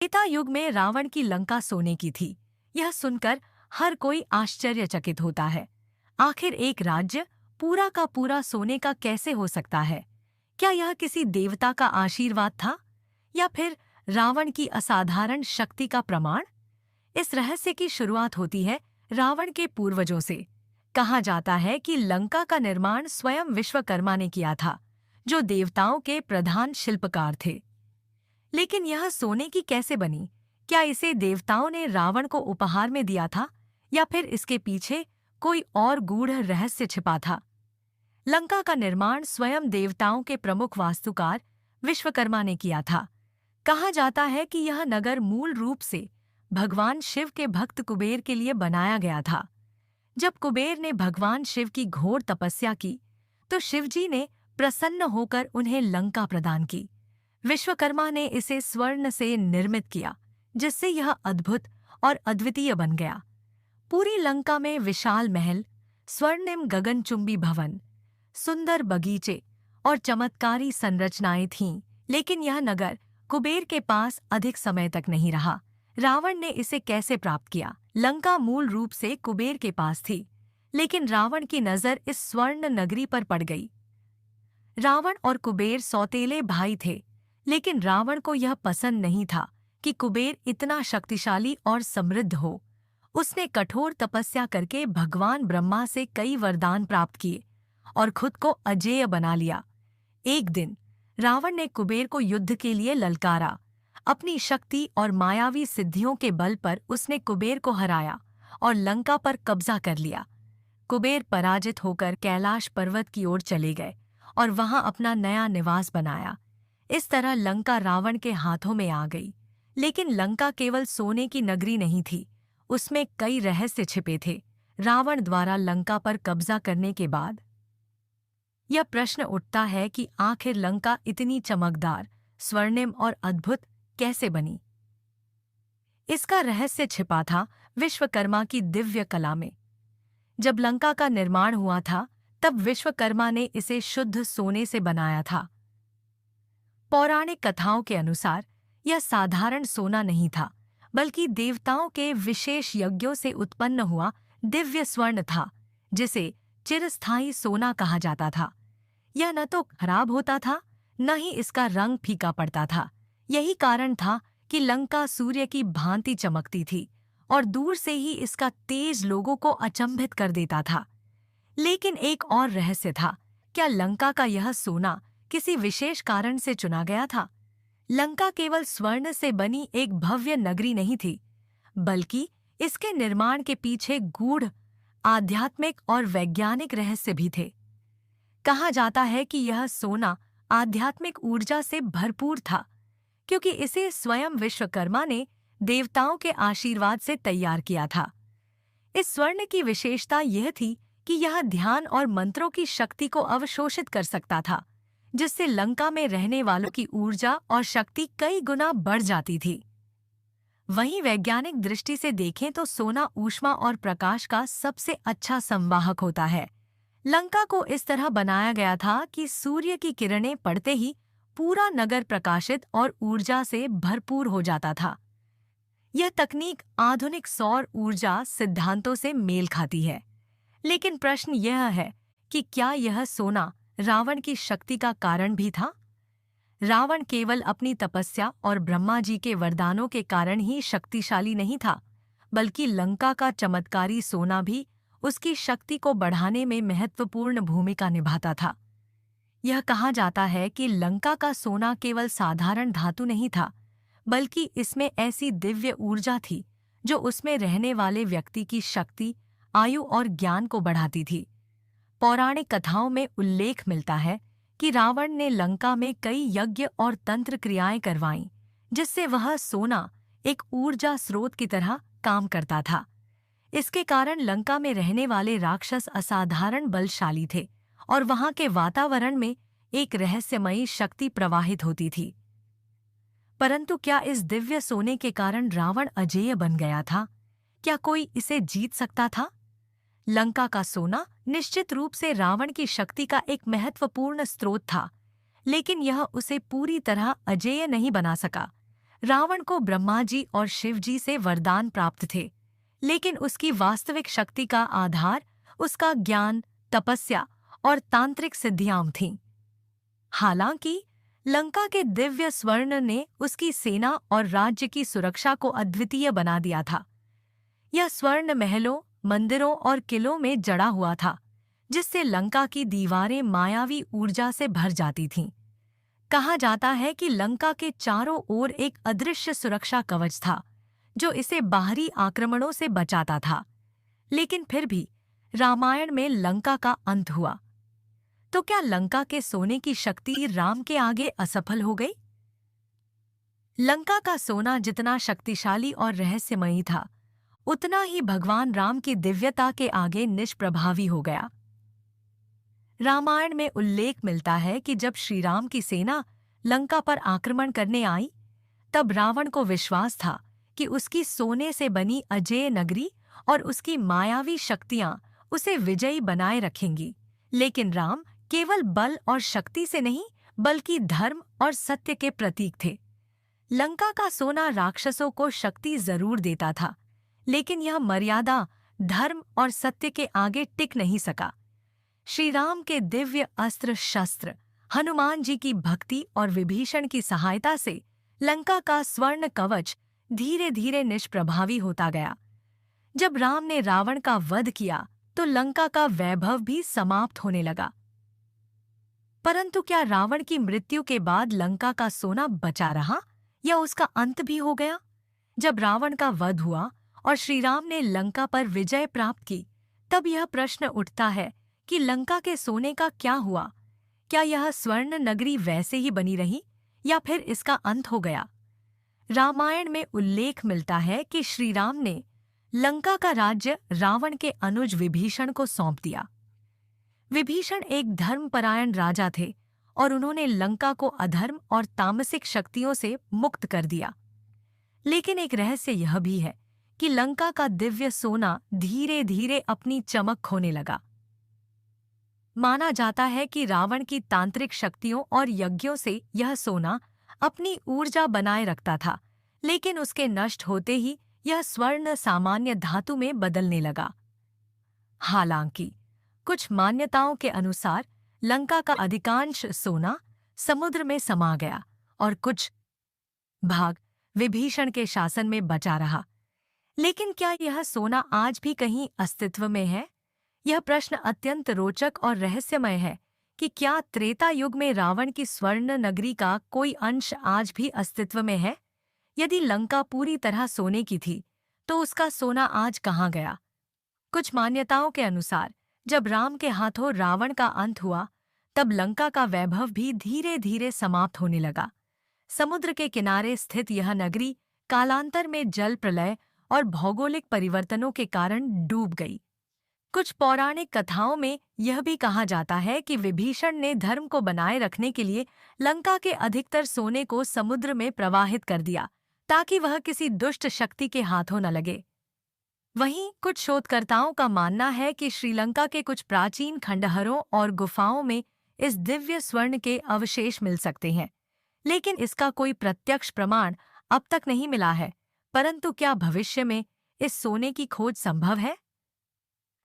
त्रेता युग में रावण की लंका सोने की थी। यह सुनकर हर कोई आश्चर्यचकित होता है। आखिर एक राज्य पूरा का पूरा सोने का कैसे हो सकता है? क्या यह किसी देवता का आशीर्वाद था या फिर रावण की असाधारण शक्ति का प्रमाण? इस रहस्य की शुरुआत होती है रावण के पूर्वजों से। कहा जाता है कि लंका का निर्माण स्वयं विश्वकर्मा ने किया था, जो देवताओं के प्रधान शिल्पकार थे। लेकिन यह सोने की कैसे बनी? क्या इसे देवताओं ने रावण को उपहार में दिया था या फिर इसके पीछे कोई और गूढ़ रहस्य छिपा था? लंका का निर्माण स्वयं देवताओं के प्रमुख वास्तुकार विश्वकर्मा ने किया था। कहा जाता है कि यह नगर मूल रूप से भगवान शिव के भक्त कुबेर के लिए बनाया गया था। जब कुबेर ने भगवान शिव की घोर तपस्या की, तो शिवजी ने प्रसन्न होकर उन्हें लंका प्रदान की। विश्वकर्मा ने इसे स्वर्ण से निर्मित किया, जिससे यह अद्भुत और अद्वितीय बन गया। पूरी लंका में विशाल महल, स्वर्णिम गगनचुंबी भवन, सुंदर बगीचे और चमत्कारी संरचनाएं थीं। लेकिन यह नगर कुबेर के पास अधिक समय तक नहीं रहा। रावण ने इसे कैसे प्राप्त किया? लंका मूल रूप से कुबेर के पास थी, लेकिन रावण की नजर इस स्वर्ण नगरी पर पड़ गई। रावण और कुबेर सौतेले भाई थे, लेकिन रावण को यह पसंद नहीं था कि कुबेर इतना शक्तिशाली और समृद्ध हो। उसने कठोर तपस्या करके भगवान ब्रह्मा से कई वरदान प्राप्त किए और खुद को अजेय बना लिया। एक दिन रावण ने कुबेर को युद्ध के लिए ललकारा। अपनी शक्ति और मायावी सिद्धियों के बल पर उसने कुबेर को हराया और लंका पर कब्जा कर लिया। कुबेर पराजित होकर कैलाश पर्वत की ओर चले गए और वहां अपना नया निवास बनाया। इस तरह लंका रावण के हाथों में आ गई। लेकिन लंका केवल सोने की नगरी नहीं थी, उसमें कई रहस्य छिपे थे। रावण द्वारा लंका पर कब्जा करने के बाद यह प्रश्न उठता है कि आखिर लंका इतनी चमकदार, स्वर्णिम और अद्भुत कैसे बनी? इसका रहस्य छिपा था विश्वकर्मा की दिव्य कला में। जब लंका का निर्माण हुआ था, तब विश्वकर्मा ने इसे शुद्ध सोने से बनाया था। पौराणिक कथाओं के अनुसार यह साधारण सोना नहीं था, बल्कि देवताओं के विशेष यज्ञों से उत्पन्न हुआ दिव्य स्वर्ण था, जिसे चिरस्थायी सोना कहा जाता था। यह न तो खराब होता था, न ही इसका रंग फीका पड़ता था। यही कारण था कि लंका सूर्य की भांति चमकती थी और दूर से ही इसका तेज लोगों को अचंभित कर देता था। लेकिन एक और रहस्य था। क्या लंका का यह सोना किसी विशेष कारण से चुना गया था? लंका केवल स्वर्ण से बनी एक भव्य नगरी नहीं थी, बल्कि इसके निर्माण के पीछे गूढ़ आध्यात्मिक और वैज्ञानिक रहस्य भी थे। कहा जाता है कि यह सोना आध्यात्मिक ऊर्जा से भरपूर था, क्योंकि इसे स्वयं विश्वकर्मा ने देवताओं के आशीर्वाद से तैयार किया था। इस स्वर्ण की विशेषता यह थी कि यह ध्यान और मंत्रों की शक्ति को अवशोषित कर सकता था, जिससे लंका में रहने वालों की ऊर्जा और शक्ति कई गुना बढ़ जाती थी। वहीं वैज्ञानिक दृष्टि से देखें तो सोना ऊष्मा और प्रकाश का सबसे अच्छा संवाहक होता है। लंका को इस तरह बनाया गया था कि सूर्य की किरणें पड़ते ही पूरा नगर प्रकाशित और ऊर्जा से भरपूर हो जाता था। यह तकनीक आधुनिक सौर ऊर्जा सिद्धांतों से मेल खाती है। लेकिन प्रश्न यह है कि क्या यह सोना रावण की शक्ति का कारण भी था? रावण केवल अपनी तपस्या और ब्रह्मा जी के वरदानों के कारण ही शक्तिशाली नहीं था, बल्कि लंका का चमत्कारी सोना भी उसकी शक्ति को बढ़ाने में महत्वपूर्ण भूमिका निभाता था। यह कहा जाता है कि लंका का सोना केवल साधारण धातु नहीं था, बल्कि इसमें ऐसी दिव्य ऊर्जा थी जो उसमें रहने वाले व्यक्ति की शक्ति, आयु और ज्ञान को बढ़ाती थी। पौराणिक कथाओं में उल्लेख मिलता है कि रावण ने लंका में कई यज्ञ और तंत्र क्रियाएं करवाईं, जिससे वह सोना एक ऊर्जा स्रोत की तरह काम करता था। इसके कारण लंका में रहने वाले राक्षस असाधारण बलशाली थे और वहां के वातावरण में एक रहस्यमयी शक्ति प्रवाहित होती थी। परंतु क्या इस दिव्य सोने के कारण रावण अजेय बन गया था? क्या कोई इसे जीत सकता था? लंका का सोना निश्चित रूप से रावण की शक्ति का एक महत्वपूर्ण स्रोत था, लेकिन यह उसे पूरी तरह अजेय नहीं बना सका। रावण को ब्रह्मा जी और शिव जी से वरदान प्राप्त थे, लेकिन उसकी वास्तविक शक्ति का आधार उसका ज्ञान, तपस्या और तांत्रिक सिद्धियां थीं। हालांकि लंका के दिव्य स्वर्ण ने उसकी सेना और राज्य की सुरक्षा को अद्वितीय बना दिया था। यह स्वर्ण महलों, मंदिरों और किलों में जड़ा हुआ था, जिससे लंका की दीवारें मायावी ऊर्जा से भर जाती थीं। कहा जाता है कि लंका के चारों ओर एक अदृश्य सुरक्षा कवच था, जो इसे बाहरी आक्रमणों से बचाता था। लेकिन फिर भी रामायण में लंका का अंत हुआ। तो क्या लंका के सोने की शक्ति राम के आगे असफल हो गई? लंका का सोना जितना शक्तिशाली और रहस्यमयी था, उतना ही भगवान राम की दिव्यता के आगे निष्प्रभावी हो गया। रामायण में उल्लेख मिलता है कि जब श्रीराम की सेना लंका पर आक्रमण करने आई, तब रावण को विश्वास था कि उसकी सोने से बनी अजेय नगरी और उसकी मायावी शक्तियां उसे विजयी बनाए रखेंगी। लेकिन राम केवल बल और शक्ति से नहीं, बल्कि धर्म और सत्य के प्रतीक थे। लंका का सोना राक्षसों को शक्ति जरूर देता था, लेकिन यह मर्यादा, धर्म और सत्य के आगे टिक नहीं सका। श्री राम के दिव्य अस्त्र शस्त्र, हनुमान जी की भक्ति और विभीषण की सहायता से लंका का स्वर्ण कवच धीरे धीरे निष्प्रभावी होता गया। जब राम ने रावण का वध किया, तो लंका का वैभव भी समाप्त होने लगा। परंतु क्या रावण की मृत्यु के बाद लंका का सोना बचा रहा, या उसका अंत भी हो गया? जब रावण का वध हुआ और श्रीराम ने लंका पर विजय प्राप्त की, तब यह प्रश्न उठता है कि लंका के सोने का क्या हुआ? क्या यह स्वर्ण नगरी वैसे ही बनी रही, या फिर इसका अंत हो गया? रामायण में उल्लेख मिलता है कि श्रीराम ने लंका का राज्य रावण के अनुज विभीषण को सौंप दिया। विभीषण एक धर्मपरायण राजा थे और उन्होंने लंका को अधर्म और तामसिक शक्तियों से मुक्त कर दिया। लेकिन एक रहस्य यह भी है कि लंका का दिव्य सोना धीरे धीरे अपनी चमक खोने लगा। माना जाता है कि रावण की तांत्रिक शक्तियों और यज्ञों से यह सोना अपनी ऊर्जा बनाए रखता था, लेकिन उसके नष्ट होते ही यह स्वर्ण सामान्य धातु में बदलने लगा। हालांकि कुछ मान्यताओं के अनुसार लंका का अधिकांश सोना समुद्र में समा गया और कुछ भाग विभीषण के शासन में बचा रहा। लेकिन क्या यह सोना आज भी कहीं अस्तित्व में है? यह प्रश्न अत्यंत रोचक और रहस्यमय है कि क्या त्रेता युग में रावण की स्वर्ण नगरी का कोई अंश आज भी अस्तित्व में है? यदि लंका पूरी तरह सोने की थी, तो उसका सोना आज कहाँ गया? कुछ मान्यताओं के अनुसार जब राम के हाथों रावण का अंत हुआ, तब लंका का वैभव भी धीरे धीरे समाप्त होने लगा। समुद्र के किनारे स्थित यह नगरी कालांतर में जल प्रलय और भौगोलिक परिवर्तनों के कारण डूब गई। कुछ पौराणिक कथाओं में यह भी कहा जाता है कि विभीषण ने धर्म को बनाए रखने के लिए लंका के अधिकतर सोने को समुद्र में प्रवाहित कर दिया, ताकि वह किसी दुष्ट शक्ति के हाथों न लगे। वहीं कुछ शोधकर्ताओं का मानना है कि श्रीलंका के कुछ प्राचीन खंडहरों और गुफाओं में इस दिव्य स्वर्ण के अवशेष मिल सकते हैं, लेकिन इसका कोई प्रत्यक्ष प्रमाण अब तक नहीं मिला है। परंतु क्या भविष्य में इस सोने की खोज संभव है?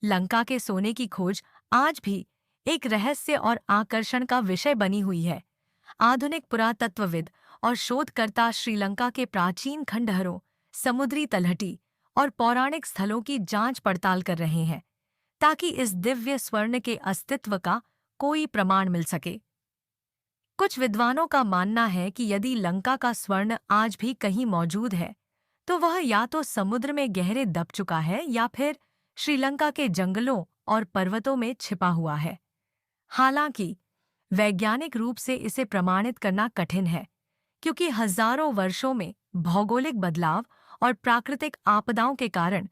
लंका के सोने की खोज आज भी एक रहस्य और आकर्षण का विषय बनी हुई है। आधुनिक पुरातत्वविद और शोधकर्ता श्रीलंका के प्राचीन खंडहरों, समुद्री तलहटी और पौराणिक स्थलों की जांच पड़ताल कर रहे हैं, ताकि इस दिव्य स्वर्ण के अस्तित्व का कोई प्रमाण मिल सके। कुछ विद्वानों का मानना है कि यदि लंका का स्वर्ण आज भी कहीं मौजूद है, तो वह या तो समुद्र में गहरे दब चुका है या फिर श्रीलंका के जंगलों और पर्वतों में छिपा हुआ है। हालांकि वैज्ञानिक रूप से इसे प्रमाणित करना कठिन है, क्योंकि हजारों वर्षों में भौगोलिक बदलाव और प्राकृतिक आपदाओं के कारण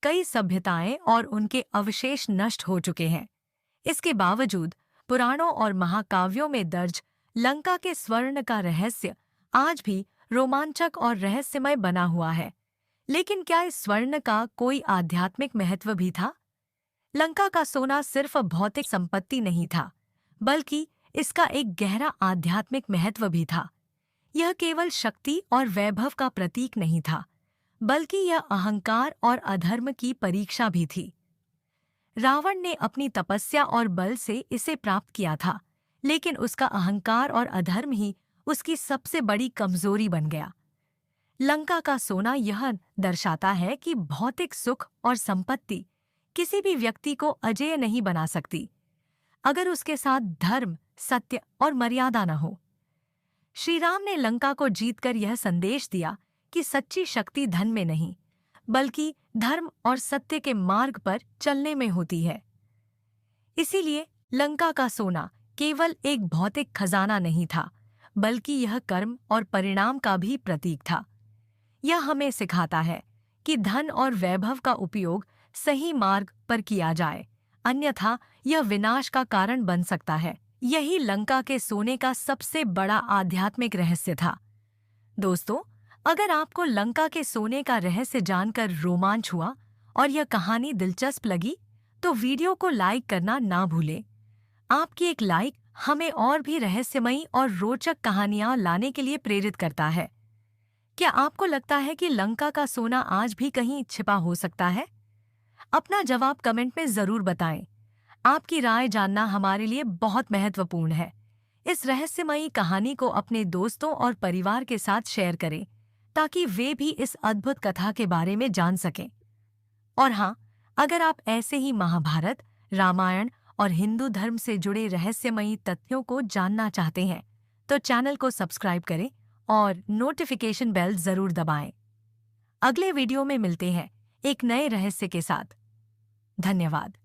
कई सभ्यताएं और उनके अवशेष नष्ट हो चुके हैं। इसके बावजूद पुराणों और महाकाव्यों में दर्ज लंका के स्वर्ण का रहस्य आज भी रोमांचक और रहस्यमय बना हुआ है। लेकिन क्या इस स्वर्ण का कोई आध्यात्मिक महत्व भी था? लंका का सोना सिर्फ भौतिक संपत्ति नहीं था, बल्कि इसका एक गहरा आध्यात्मिक महत्व भी था। यह केवल शक्ति और वैभव का प्रतीक नहीं था, बल्कि यह अहंकार और अधर्म की परीक्षा भी थी। रावण ने अपनी तपस्या और बल से इसे प्राप्त किया था, लेकिन उसका अहंकार और अधर्म ही उसकी सबसे बड़ी कमजोरी बन गया। लंका का सोना यह दर्शाता है कि भौतिक सुख और संपत्ति किसी भी व्यक्ति को अजेय नहीं बना सकती, अगर उसके साथ धर्म, सत्य और मर्यादा न हो। श्री राम ने लंका को जीतकर यह संदेश दिया कि सच्ची शक्ति धन में नहीं, बल्कि धर्म और सत्य के मार्ग पर चलने में होती है। इसीलिए लंका का सोना केवल एक भौतिक खजाना नहीं था, बल्कि यह कर्म और परिणाम का भी प्रतीक था। यह हमें सिखाता है कि धन और वैभव का उपयोग सही मार्ग पर किया जाए, अन्यथा यह विनाश का कारण बन सकता है। यही लंका के सोने का सबसे बड़ा आध्यात्मिक रहस्य था। दोस्तों, अगर आपको लंका के सोने का रहस्य जानकर रोमांच हुआ और यह कहानी दिलचस्प लगी, तो वीडियो को लाइक करना ना भूलें। आपकी एक लाइक हमें और भी रहस्यमयी और रोचक कहानियां लाने के लिए प्रेरित करता है। क्या आपको लगता है कि लंका का सोना आज भी कहीं छिपा हो सकता है? अपना जवाब कमेंट में जरूर बताएं। आपकी राय जानना हमारे लिए बहुत महत्वपूर्ण है। इस रहस्यमयी कहानी को अपने दोस्तों और परिवार के साथ शेयर करें, ताकि वे भी इस अद्भुत कथा के बारे में जान सकें। और हाँ, अगर आप ऐसे ही महाभारत, रामायण और हिंदू धर्म से जुड़े रहस्यमयी तथ्यों को जानना चाहते हैं, तो चैनल को सब्सक्राइब करें और नोटिफिकेशन बेल जरूर दबाएं। अगले वीडियो में मिलते हैं एक नए रहस्य के साथ। धन्यवाद।